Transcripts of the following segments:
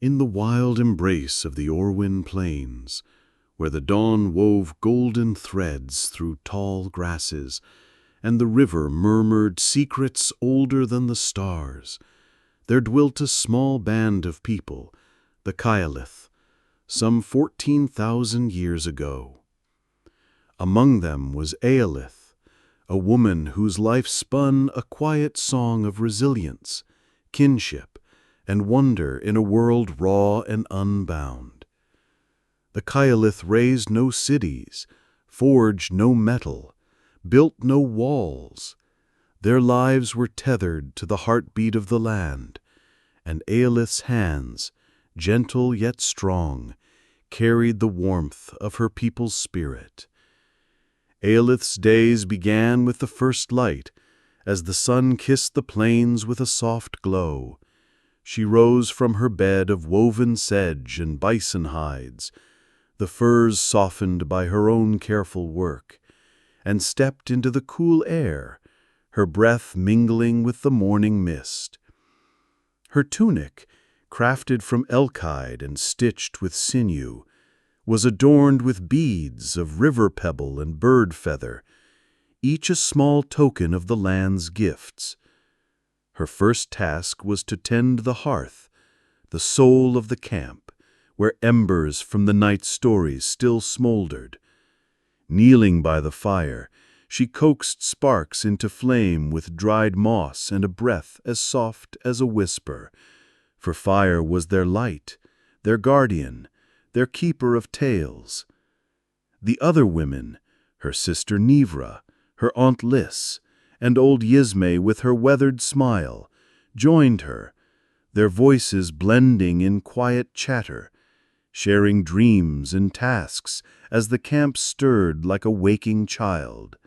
In the wild embrace of the Orwyn plains, where the dawn wove golden threads through tall grasses, and the river murmured secrets older than the stars, there dwelt a small band of people, the Kyalith, some 14,000 years ago. Among them was Eolith, a woman whose life spun a quiet song of resilience, kinship, and wonder in a world raw and unbound. The Kyalith raised no cities, forged no metal, built no walls. Their lives were tethered to the heartbeat of the land, and Eolith's hands, gentle yet strong, carried the warmth of her people's spirit. Eolith's days began with the first light, as the sun kissed the plains with a soft glow. She rose from her bed of woven sedge and bison hides, the furs softened by her own careful work, and stepped into the cool air, her breath mingling with the morning mist. Her tunic, crafted from elk hide and stitched with sinew, was adorned with beads of river pebble and bird feather, each a small token of the land's gifts. Her first task was to tend the hearth, the soul of the camp, where embers from the night's stories still smoldered. Kneeling by the fire, she coaxed sparks into flame with dried moss and a breath as soft as a whisper, for fire was their light, their guardian, their keeper of tales. The other women, her sister Nevra, her Aunt Liss, and old Yisme with her weathered smile, joined her, their voices blending in quiet chatter, sharing dreams and tasks as the camp stirred like a waking child.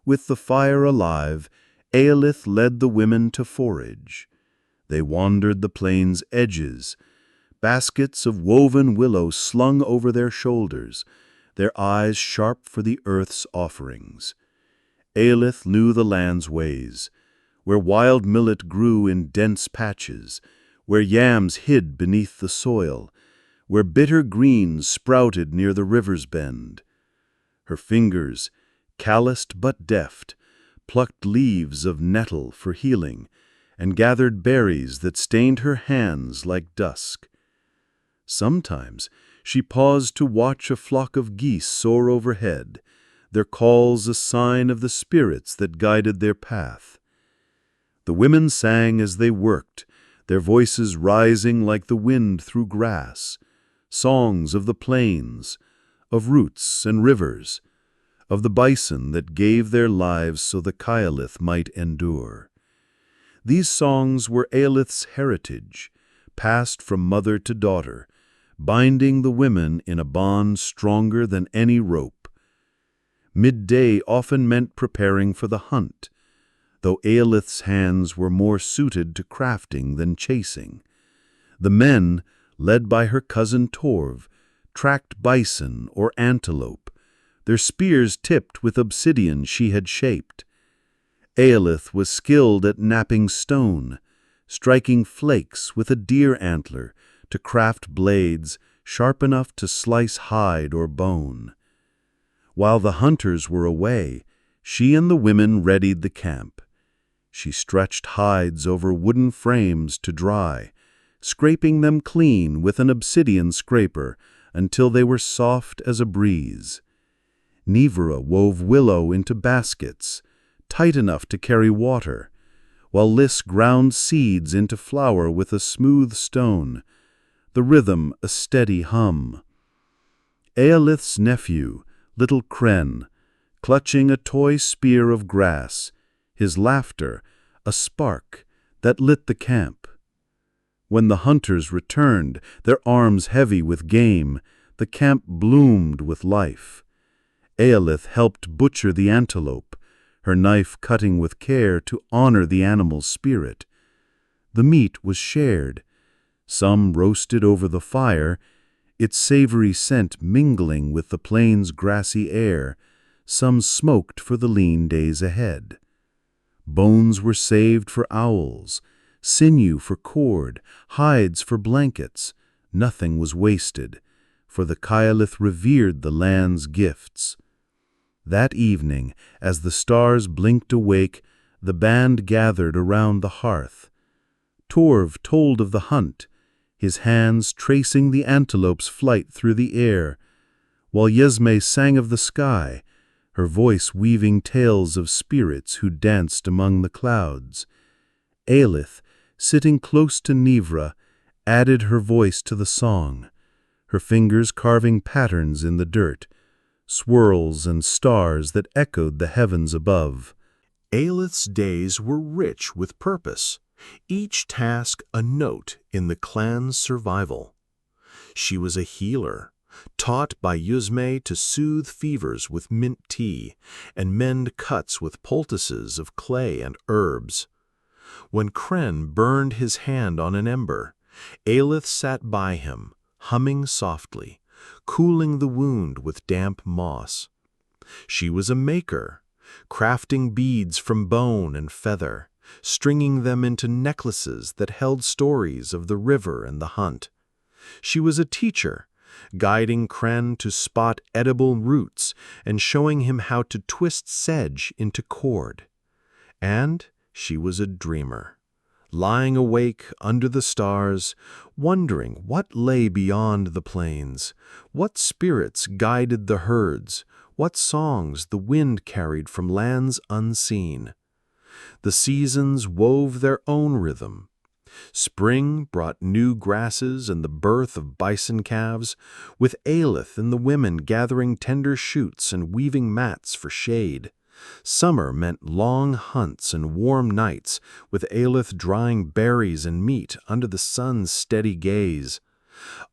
With the fire alive, Eolith led the women to forage. They wandered the plain's edges, baskets of woven willow slung over their shoulders, their eyes sharp for the earth's offerings. Eolith knew the land's ways, where wild millet grew in dense patches, where yams hid beneath the soil, where bitter greens sprouted near the river's bend. Her fingers, calloused but deft, plucked leaves of nettle for healing, and gathered berries that stained her hands like dusk. Sometimes she paused to watch a flock of geese soar overhead, their calls a sign of the spirits that guided their path. The women sang as they worked, their voices rising like the wind through grass, songs of the plains, of roots and rivers, of the bison that gave their lives so the Kyalith might endure. These songs were Eolith's heritage, passed from mother to daughter, binding the women in a bond stronger than any rope. Midday often meant preparing for the hunt, though Eolith's hands were more suited to crafting than chasing. The men, led by her cousin Torv, tracked bison or antelope, their spears tipped with obsidian she had shaped. Eolith was skilled at knapping stone, striking flakes with a deer antler to craft blades sharp enough to slice hide or bone. While the hunters were away, she and the women readied the camp. She stretched hides over wooden frames to dry, scraping them clean with an obsidian scraper until they were soft as a breeze. Nevra wove willow into baskets, tight enough to carry water, while Liss ground seeds into flour with a smooth stone, the rhythm a steady hum. Eolith's nephew, little Kren, clutching a toy spear of grass, his laughter a spark that lit the camp. When the hunters returned, their arms heavy with game, the camp bloomed with life. Eolith helped butcher the antelope, her knife cutting with care to honor the animal's spirit. The meat was shared, some roasted over the fire, its savory scent mingling with the plain's grassy air, some smoked for the lean days ahead. Bones were saved for owls, sinew for cord, hides for blankets. Nothing was wasted, for the Cailleach revered the land's gifts. That evening, as the stars blinked awake, the band gathered around the hearth. Torv told of the hunt, his hands tracing the antelope's flight through the air, while Yesme sang of the sky, her voice weaving tales of spirits who danced among the clouds. Eilith, sitting close to Nivra, added her voice to the song, her fingers carving patterns in the dirt, swirls and stars that echoed the heavens above. Eilith's days were rich with purpose, each task a note in the clan's survival. She was a healer, taught by Yusme to soothe fevers with mint tea and mend cuts with poultices of clay and herbs. When Kren burned his hand on an ember, Eilith sat by him, humming softly, cooling the wound with damp moss. She was a maker, crafting beads from bone and feather, stringing them into necklaces that held stories of the river and the hunt. She was a teacher, guiding Kren to spot edible roots and showing him how to twist sedge into cord. And she was a dreamer, lying awake under the stars, wondering what lay beyond the plains, what spirits guided the herds, what songs the wind carried from lands unseen. The seasons wove their own rhythm. Spring brought new grasses and the birth of bison calves, with Eilith and the women gathering tender shoots and weaving mats for shade. Summer meant long hunts and warm nights, with Eilith drying berries and meat under the sun's steady gaze.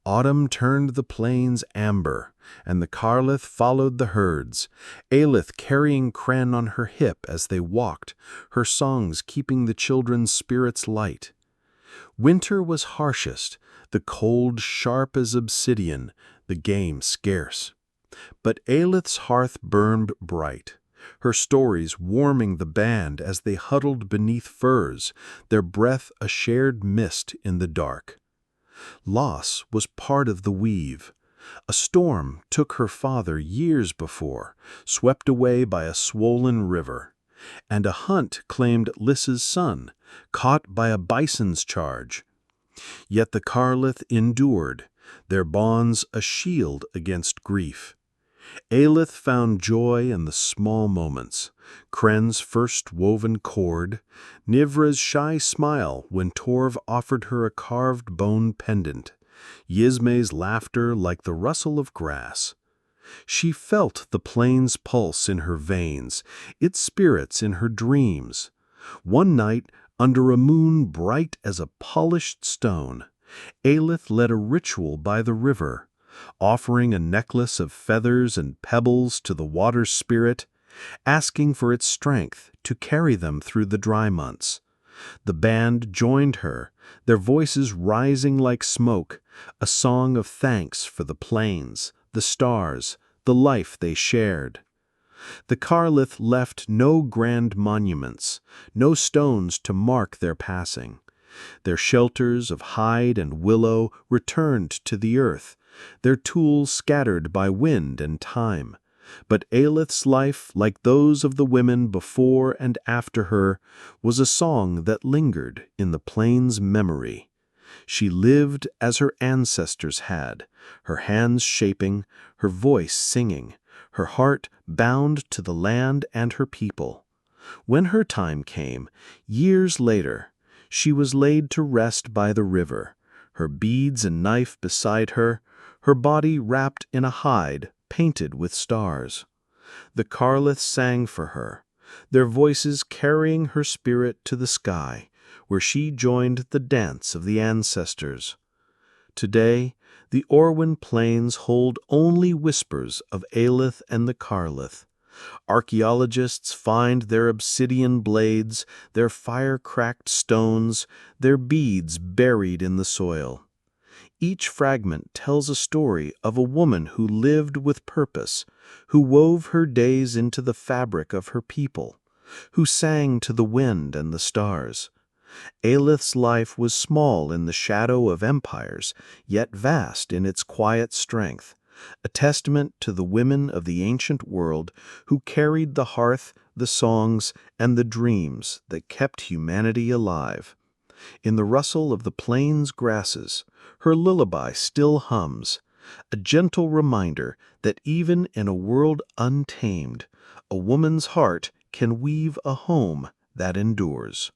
Autumn turned the plains amber, and the Cailleach followed the herds, Eilith carrying Kren on her hip as they walked, her songs keeping the children's spirits light. Winter was harshest, the cold sharp as obsidian, the game scarce. But Eilith's hearth burned bright, her stories warming the band as they huddled beneath firs, their breath a shared mist in the dark. Loss was part of the weave. A storm took her father years before, swept away by a swollen river, and a hunt claimed Lys's son, caught by a bison's charge. Yet the Cailleach endured, their bonds a shield against grief. Eilith found joy in the small moments, Kren's first woven cord, Nivra's shy smile when Torv offered her a carved bone pendant, Yisme's laughter like the rustle of grass. She felt the plains pulse in her veins, its spirits in her dreams. One night, under a moon bright as a polished stone, Eilith led a ritual by the river, offering a necklace of feathers and pebbles to the water spirit, asking for its strength to carry them through the dry months. The band joined her, their voices rising like smoke, a song of thanks for the plains, the stars, the life they shared. The Cailleach left no grand monuments, no stones to mark their passing. Their shelters of hide and willow returned to the earth, their tools scattered by wind and time. But Eilith's life, like those of the women before and after her, was a song that lingered in the plains' memory. She lived as her ancestors had, her hands shaping, her voice singing, her heart bound to the land and her people. When her time came, years later, she was laid to rest by the river, her beads and knife beside her body wrapped in a hide painted with stars. The Cailleach sang for her, their voices carrying her spirit to the sky, where she joined the dance of the ancestors. Today, the Orwyn plains hold only whispers of Eilith and the Cailleach. Archaeologists find their obsidian blades, their fire-cracked stones, their beads buried in the soil. Each fragment tells a story of a woman who lived with purpose, who wove her days into the fabric of her people, who sang to the wind and the stars. Aelith's life was small in the shadow of empires, yet vast in its quiet strength, a testament to the women of the ancient world who carried the hearth, the songs, and the dreams that kept humanity alive. In the rustle of the plains grasses, her lullaby still hums, a gentle reminder that even in a world untamed, a woman's heart can weave a home that endures.